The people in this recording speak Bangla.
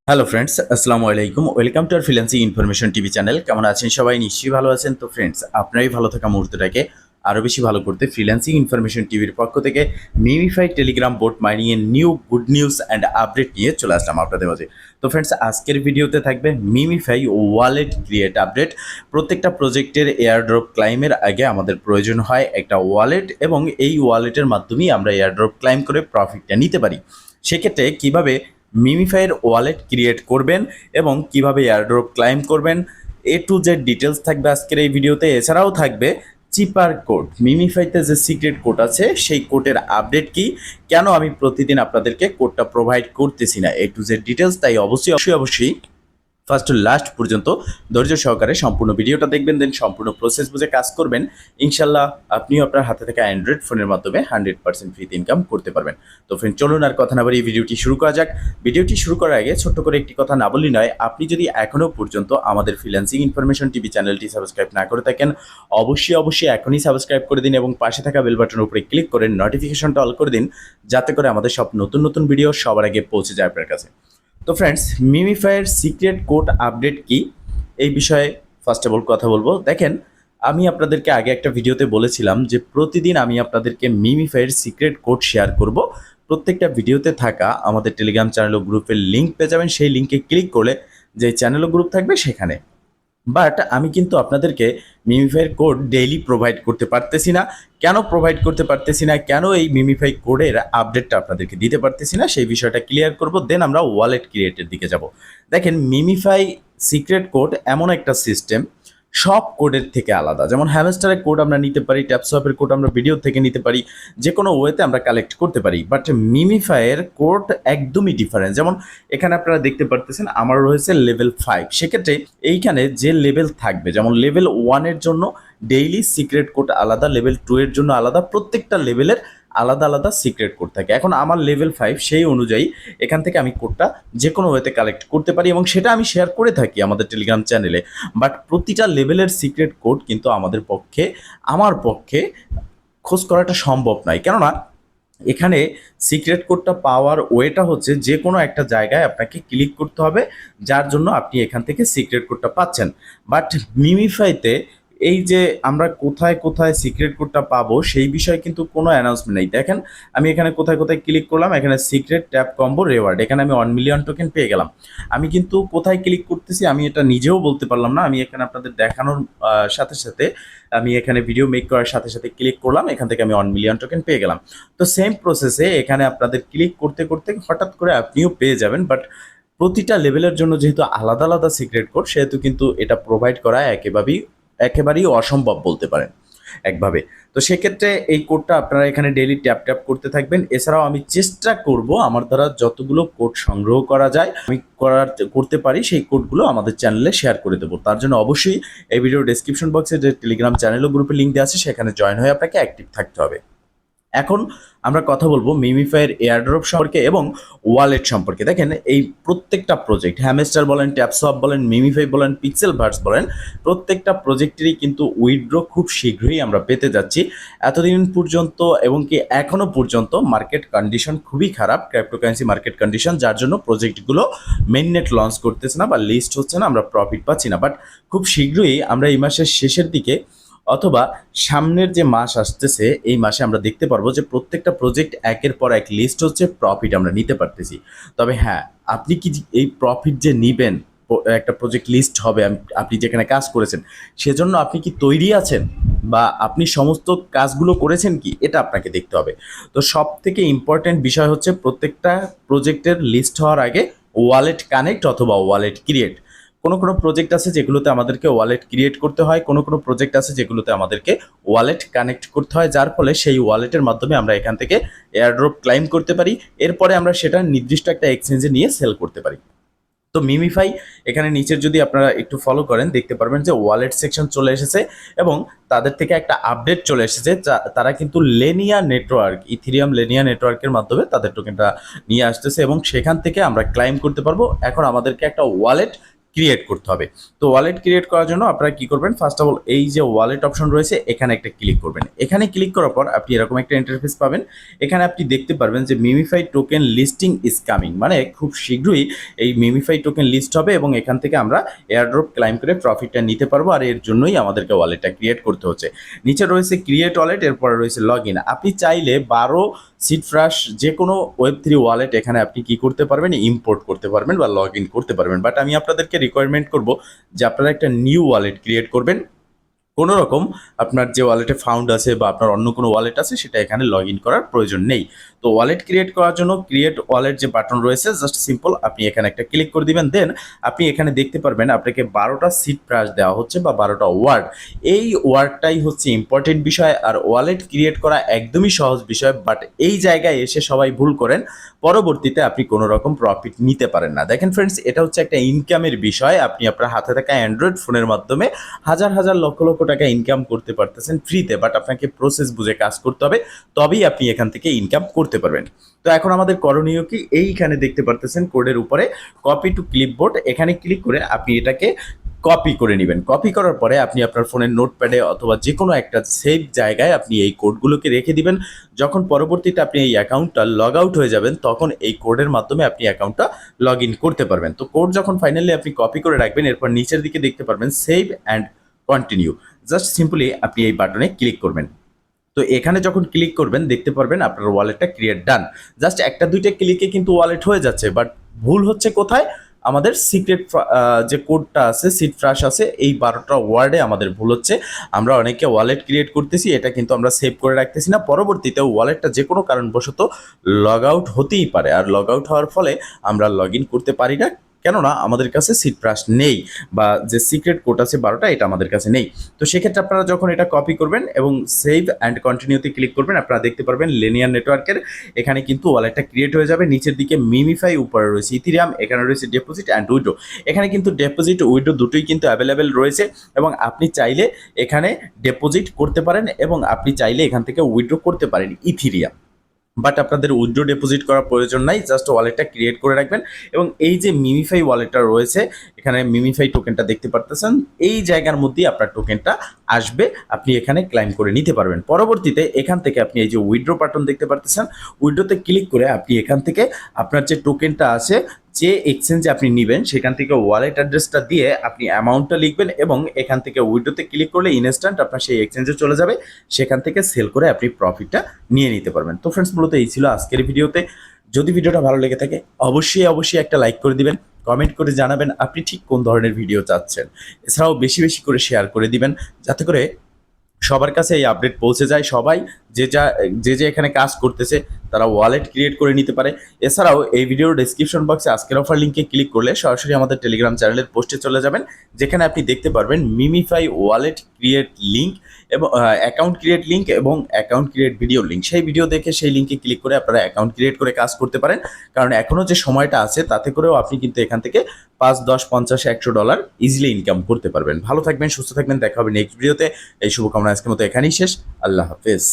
হ্যালো ফ্রেন্ডস, আসসালামু আলাইকুম। Welcome to our freelancing information TV channel. কেমন আছেন সবাই? নিশ্চয়ই ভালো আছেন। তো ফ্রেন্ডস, আপনারই ভালো থাকা মুহূর্তটাকে আরও বেশি ভালো করতে ফ্রিল্যান্সিং ইনফরমেশন টিভির পক্ষ থেকে মিমিফাই টেলিগ্রাম বোট মাইনিং এর new good news and update নিয়ে চলে আসলাম আপনাদের মাঝে। তো ফ্রেন্ডস, আজকের ভিডিওতে থাকবে মিমিফাই ওয়ালেট ক্রিয়েট আপডেট। প্রত্যেকটা প্রজেক্টের এয়ারড্রপ ক্লাইমের আগে আমাদের প্রয়োজন হয় একটা ওয়ালেট, এবং এই ওয়ালেটের মাধ্যমেই আমরা এয়ারড্রপ ক্লাইম করে প্রফিটটা নিতে পারি। সেক্ষেত্রে কীভাবে মিমিফাইয়ের ওয়ালেট ক্রিয়েট করবেন এবং কিভাবে এয়ারড্রপ ক্লাইম করবেন, এ টু জেড ডিটেলস থাকবে আজকের এই ভিডিওতে। এছাড়াও থাকবে চিপার কোড, মিমিফাইতে যে সিক্রেট কোড আছে সেই কোডের আপডেট কি, কেন আমি প্রতিদিন আপনাদেরকে কোডটা প্রোভাইড করতেছি না, এ টু জেড ডিটেলস। তাই অবশ্যই অবশ্যই অবশ্যই ফার্স্ট টু লাস্ট পর্যন্ত ধৈর্য সহকারে সম্পূর্ণ ভিডিওটা দেখবেন, দেন সম্পূর্ণ প্রসেস বুঝে কাজ করবেন। ইনশাল্লাহ আপনিও আপনার হাতে থাকা অ্যান্ড্রয়েড ফোনের মাধ্যমে 100% ফ্রিতে ইনকাম করতে পারবেন। তো ফ্রেন্ড, চলুন আর কথা না বাড়িয়ে ভিডিওটি শুরু করা যাক। ভিডিওটি শুরু করার আগে ছোট্ট করে একটি কথা না বললেই নয়, আপনি যদি এখনও পর্যন্ত আমাদের ফ্রিল্যান্সিং ইনফরমেশন টিভি চ্যানেলটি সাবস্ক্রাইব না করে থাকেন, অবশ্যই অবশ্যই এখনই সাবস্ক্রাইব করে দিন এবং পাশে থাকা বেল বাটনের উপরে ক্লিক করে নোটিফিকেশনটা অল করে দিন, যাতে করে আমাদের সব নতুন নতুন ভিডিও সবার আগে পৌঁছে যায় আপনার কাছে। তো ফ্রেন্ডস, মিমিফাইয়ের সিক্রেট কোড আপডেট কি, এই বিষয়ে ফার্স্ট অফ অল কথা বলবো। দেখেন, আমি আপনাদেরকে আগে একটা ভিডিওতে বলেছিলাম যে প্রতিদিন আমি আপনাদেরকে মিমিফাইয়ের সিক্রেট কোড শেয়ার করব। প্রত্যেকটা ভিডিওতে থাকা আমাদের টেলিগ্রাম চ্যানেল ও গ্রুপের লিঙ্ক পেয়ে যাবেন। সেই লিঙ্কে ক্লিক করলে যে চ্যানেল ও গ্রুপ থাকবে সেখানে। বাট আমি কিন্তু আপনাদেরকে মিমিফাইয়ের কোড ডেইলি প্রোভাইড করতে পারতেছি না। কেন প্রোভাইড করতে পারতেছি না, কেন এই মিমিফাই কোডের আপডেটটা আপনাদেরকে দিতে পারতেছি না, সেই বিষয়টা ক্লিয়ার করব। দেন আমরা ওয়ালেট ক্রিয়েটের দিকে যাব। দেখেন, মিমিফাই সিক্রেট কোড এমন একটা সিস্টেম সব কোডের থেকে আলাদা। যেমন হ্যামস্টারের কোড আমরা নিতে পারি, ট্যাপসপের কোড আমরা ভিডিও থেকে নিতে পারি, যে কোনো ওয়েতে আমরা কালেক্ট করতে পারি। বাট মিমিফাইয়ের কোড একদমই ডিফারেন্ট। যেমন এখানে আপনারা দেখতে পারতেছেন আমার রয়েছে লেভেল 5। সেক্ষেত্রে এইখানে যে লেভেল থাকবে, যেমন লেভেল 1-এর জন্য ডেইলি সিক্রেট কোড আলাদা, লেভেল 2-এর জন্য আলাদা, প্রত্যেকটা লেভেলের আলাদা আলাদা সিক্রেট কোড থাকে। এখন আমার লেভেল 5, সেই অনুযায়ী এখান থেকে আমি কোডটা যে কোনো ওয়েতে কালেক্ট করতে পারি এবং সেটা আমি শেয়ার করে থাকি আমাদের টেলিগ্রাম চ্যানেলে। বাট প্রতিটা লেভেলের সিক্রেট কোড কিন্তু আমার পক্ষে খোঁজ করাটা সম্ভব নয়। কেননা এখানে সিক্রেট কোডটা পাওয়ার ওয়েটা হচ্ছে যে কোনো একটা জায়গায় আপনাকে ক্লিক করতে হবে, যার জন্য আপনি এখান থেকে সিক্রেট কোডটা পাচ্ছেন। বাট মিমিফাইতে এই যে আমরা কোথায় কোথায় সিক্রেট কোডটা পাবো সেই বিষয়ে কিন্তু কোনো অ্যানাউন্সমেন্ট নেই। দেখেন, আমি এখানে কোথায় কোথায় ক্লিক করলাম, এখানে সিক্রেট ট্যাপ কম্বো রেওয়ার্ড, এখানে আমি 1 মিলিয়ন টোকেন পেয়ে গেলাম। আমি কিন্তু কোথায় ক্লিক করতেছি আমি এটা নিজেও বলতে পারলাম না। আমি এখানে আপনাদের দেখানোর সাথে সাথে আমি এখানে ভিডিও মেক করার সাথে সাথে ক্লিক করলাম, এখান থেকে আমি 1 মিলিয়ন টোকেন পেয়ে গেলাম। তো সেম প্রসেসে এখানে আপনাদের ক্লিক করতে করতে হঠাৎ করে আপনিও পেয়ে যাবেন। বাট প্রতিটা লেভেলের জন্য যেহেতু আলাদা আলাদা সিক্রেট কোড, সেহেতু কিন্তু এটা প্রোভাইড করা একেবারেই অসম্ভব বলতে পারেন একভাবে। তো সেক্ষেত্রে এই কোডটা আপনারা এখানে ডেইলি ট্যাপ ট্যাপ করতে থাকবেন। এছাড়াও আমি চেষ্টা করব আমার দ্বারা যতগুলো কোড সংগ্রহ করা যায়, আমি করতে পারি, সেই কোডগুলো আমাদের চ্যানেলে শেয়ার করে দেবো। তার জন্য অবশ্যই এই ভিডিও ডেসক্রিপশন বক্সে যে টেলিগ্রাম চ্যানেল ও গ্রুপের লিঙ্ক দেওয়া আছে সেখানে জয়েন হয়ে আপনাকে অ্যাক্টিভ থাকতে হবে। এখন আমরা কথা বলবো মিমিফাইয়ের এয়ারড্রপ সম্পর্কে এবং ওয়ালেট সম্পর্কে। দেখেন, এই প্রত্যেকটা প্রজেক্ট, হ্যামস্টার বলেন, ট্যাপসপ বলেন, মিমিফাই বলেন, পিক্সেলভার্স বলেন, প্রত্যেকটা প্রজেক্টেরই কিন্তু উইথড্র খুব শীঘ্রই আমরা পেতে যাচ্ছি। এতদিন পর্যন্ত এবং কি এখনও পর্যন্ত মার্কেট কন্ডিশন খুবই খারাপ, ক্রিপ্টোকারেন্সি মার্কেট কন্ডিশন, যার জন্য প্রজেক্টগুলো মেইননেট লঞ্চ করতেছে না বা লিস্ট হচ্ছে না, আমরা প্রফিট পাচ্ছি না। বাট খুব শীঘ্রই আমরা এই মাসের শেষের দিকে অথবা সামনের যে মাস আসতেছে এই মাসে আমরা দেখতে পারবো যে প্রত্যেকটা প্রজেক্ট একের পর এক লিস্ট হচ্ছে, প্রফিট আমরা নিতে পারতেছি। তবে হ্যাঁ, আপনি কি এই প্রফিট যে নিবেন, একটা প্রজেক্ট লিস্ট হবে, আপনি যেখানে কাজ করেছেন সেজন্য আপনি কি তৈরি আছেন বা আপনি সমস্ত কাজগুলো করেছেন কি, এটা আপনাকে দেখতে হবে। তো সব থেকে ইম্পর্টেন্ট বিষয় হচ্ছে প্রত্যেকটা প্রজেক্টের লিস্ট হওয়ার আগে ওয়ালেট কানেক্ট অথবা ওয়ালেট ক্রিয়েট। কোনো কোনো প্রজেক্ট আছে যেগুলোতে আমাদেরকে ওয়ালেট ক্রিয়েট করতে হয়, কোনো কোনো প্রজেক্ট আছে যেগুলোতে আমাদেরকে ওয়ালেট কানেক্ট করতে হয়, যার ফলে সেই ওয়ালেটের মাধ্যমে আমরা এখান থেকে এয়ারড্রপ ক্লাইম করতে পারি। এরপরে আমরা সেটা নির্দিষ্ট একটা এক্সচেঞ্জে নিয়ে সেল করতে পারি। তো মিমিফাই এখানে নিচের যদি আপনারা একটু ফলো করেন দেখতে পারবেন যে ওয়ালেট সেকশন চলে এসেছে এবং তাদের থেকে একটা আপডেট চলে এসেছে। তারা কিন্তু লেনিয়া নেটওয়ার্ক, ইথিরিয়াম লেনিয়া নেটওয়ার্কের মাধ্যমে তাদের টোকেনটা নিয়ে আসতেছে এবং সেখান থেকে আমরা ক্লাইম করতে পারবো। এখন আমাদেরকে একটা ওয়ালেট ক্রিয়েট করতে হবে। তো ওয়ালেট ক্রিয়েট করার জন্য আপনারা কি করবেন, ফার্স্ট অফ অল এই যে ওয়ালেট অপশন রয়েছে এখানে একটা ক্লিক করবেন। এখানে ক্লিক করার পর আপনি এরকম একটা ইন্টারফেস পাবেন। এখানে আপনি দেখতে পারবেন যে MemeFi token listing is coming, মানে খুব শীঘ্রই এই মিমিফাই টোকেন লিস্ট হবে এবং এখান থেকে আমরা এয়ারড্রপ ক্লাইম করে প্রফিটটা নিতে পারবো। আর এর জন্যই আমাদেরকে ওয়ালেটটা ক্রিয়েট করতে হচ্ছে। নিচে রয়েছে ক্রিয়েট ওয়ালেট, এরপরে রয়েছে লগ ইন। আপনি চাইলে 12 সিটফ্রাশ যে কোনো ওয়েব3 ওয়ালেট এখানে আপনি কি করতে পারবেন, ইম্পোর্ট করতে পারবেন বা লগ ইন করতে পারবেন। বাট আমি আপনাদেরকে রিকোয়ারমেন্ট করব যে আপনারা একটা নিউ ওয়ালেট ক্রিয়েট করবেন। কোনো রকম আপনার যে ওয়ালেটে ফাউন্ড আছে বা আপনার অন্য কোনো ওয়ালেট আছে সেটা এখানে লগ ইন করার প্রয়োজন নেই। তো ওয়ালেট ক্রিয়েট করার জন্য ক্রিয়েট ওয়ালেট যে বাটন রয়েছে জাস্ট সিম্পল আপনি এখানে একটা ক্লিক করে দিবেন। দেন আপনি এখানে দেখতে পারবেন আপনাকে 12টা সিট প্রাইস দেওয়া হচ্ছে বা 12টা ওয়ার্ড। এই ওয়ার্ডটাই হচ্ছে ইম্পর্টেন্ট বিষয়। আর ওয়ালেট ক্রিয়েট করা একদমই সহজ বিষয়, বাট এই জায়গায় এসে সবাই ভুল করেন, পরবর্তীতে আপনি কোনো রকম প্রফিট নিতে পারেন না। দেখেন ফ্রেন্ডস, এটা হচ্ছে একটা ইনকামের বিষয়। আপনি আপনার হাতে থাকা অ্যান্ড্রয়েড ফোনের মাধ্যমে হাজার হাজার লক্ষ লক্ষ টাকা ইনকাম করতে পারতেছেন ফ্রিতে, বাট আপনাকে প্রসেস বুঝে কাজ করতে হবে, তবেই আপনি এখান থেকে ইনকাম করতে পারবেন। তো এখন আমাদের করণীয় কি, এইখানে দেখতে পারতেছেন কোডের উপরে কপি টু ক্লিপবোর্ড, এখানে ক্লিক করে আপনি এটাকে কপি করে নেবেন। কপি করার পরে আপনি আপনার ফোনের নোটপ্যাডে অথবা যে কোনো একটা সেভ জায়গায় আপনি এই কোডগুলোকে রেখে দিবেন। যখন পরবর্তীতে আপনি এই অ্যাকাউন্টটা লগ আউট হয়ে যাবেন তখন এই কোডের মাধ্যমে আপনি অ্যাকাউন্টটা লগ ইন করতে পারবেন। তো কোড যখন ফাইনালি আপনি কপি করে রাখবেন, এরপর নিচের দিকে দেখতে পারবেন save and continue. Just simply আপনি এই বাটনে ক্লিক করবেন। তো এখানে যখন ক্লিক করবেন দেখতে পারবেন আপনার ওয়ালেটটা ক্রিয়েট ডান। জাস্ট একটা দুইটা ক্লিকে কিন্তু ওয়ালেট হয়ে যাচ্ছে, বাট ভুল হচ্ছে কোথায়, আমাদের সিক্রেট যে কোডটা আছে, সিট ফ্রাশ আছে, এই 12টা ওয়ার্ডে আমাদের ভুল হচ্ছে। আমরা অনেকে ওয়ালেট ক্রিয়েট করতেছি, এটা কিন্তু আমরা সেভ করে রাখতেছি না। পরবর্তীতে ওয়ালেটটা যে কোনো কারণবশত লগ আউট হতেই পারে, আর লগ আউট হওয়ার ফলে আমরা লগ ইন করতে পারি না, কেননা আমাদের কাছে সিট ফ্রাশ নেই বা যে সিক্রেট কোড আছে 12টা এটা আমাদের কাছে নেই। তো সেক্ষেত্রে আপনারা যখন এটা কপি করবেন এবং সেভ অ্যান্ড কন্টিনিউতে ক্লিক করবেন, আপনারা দেখতে পারবেন লিনিয়ার নেটওয়ার্কের এখানে কিন্তু ওয়ালেটটা ক্রিয়েট হয়ে যাবে। নিচের দিকে মিমিফাই, উপরে রয়েছে ইথিরিয়াম, এখানে রয়েছে ডিপোজিট অ্যান্ড উইড্রো। এখানে কিন্তু ডিপোজিট উইড্রো দুটোই কিন্তু অ্যাভেলেবেল রয়েছে এবং আপনি চাইলে এখানে ডিপোজিট করতে পারেন এবং আপনি চাইলে এখান থেকে উইড্রো করতে পারেন ইথিরিয়াম। বাট আপনাদের উইথড্র ডিপোজিট করার প্রয়োজন নাই, জাস্ট ওয়ালেটটা ক্রিয়েট করে রাখবেন এবং এই যে মিমিফাই ওয়ালেটটা রয়েছে এখানে মিমিফাই টোকেনটা দেখতে পারতেছেন, এই জায়গার মধ্যেই আপনার টোকেনটা আসবে, আপনি এখানে ক্লাইম করে নিতে পারবেন। পরবর্তীতে এখান থেকে আপনি এই যে উইথড্র বাটন দেখতে পারতেছেন, উইথড্রোতে ক্লিক করে আপনি এখান থেকে আপনার যে টোকেনটা আছে, যে এক্সচেঞ্জে আপনি নেবেন সেখান থেকে ওয়ালেট অ্যাড্রেসটা দিয়ে আপনি অ্যামাউন্টটা লিখবেন এবং এখান থেকে উইথড্রোতে ক্লিক করলে ইনস্ট্যান্ট আপনার সেই এক্সচেঞ্জে চলে যাবে, সেখান থেকে সেল করে আপনি প্রফিটটা নিয়ে নিতে পারবেন। তো ফ্রেন্ডস, মূলত এই ছিল আজকের ভিডিওতে। যদি ভিডিওটা ভালো লেগে থাকে অবশ্যই একটা লাইক করে দিবেন, কমেন্ট করে জানাবেন আপনি ঠিক কোন ধরনের ভিডিও চাচ্ছেন। এছাড়াও বেশি বেশি করে শেয়ার করে দিবেন যাতে করে সবার কাছে এই আপডেট পৌঁছে যায়, সবাই যে এখানে কাজ করতেছে তারা ওয়ালেট ক্রিয়েট করে নিতে পারে। এছাড়াও এই ভিডিওর ডেসক্রিপশন বক্সে আজকের অফার লিঙ্কে ক্লিক করলে সরাসরি আমাদের টেলিগ্রাম চ্যানেলের পোস্টে চলে যাবেন, যেখানে আপনি দেখতে পারবেন মিমিফাই ওয়ালেট ক্রিয়েট লিঙ্ক এবং অ্যাকাউন্ট ক্রিয়েট লিঙ্ক এবং অ্যাকাউন্ট ক্রিয়েট ভিডিও লিঙ্ক। সেই ভিডিও দেখে সেই লিঙ্কে ক্লিক করে আপনারা অ্যাকাউন্ট ক্রিয়েট করে কাজ করতে পারেন, কারণ এখনও যে সময়টা আছে তাতে করেও আপনি কিন্তু এখান থেকে 5, 10, 50, $100 ইজিলি ইনকাম করতে পারবেন। ভালো থাকবেন, সুস্থ থাকবেন, দেখা হবে নেক্সট ভিডিওতে। এই শুভকামনা আজকের মতো এখানেই শেষ। আল্লাহ হাফেজ।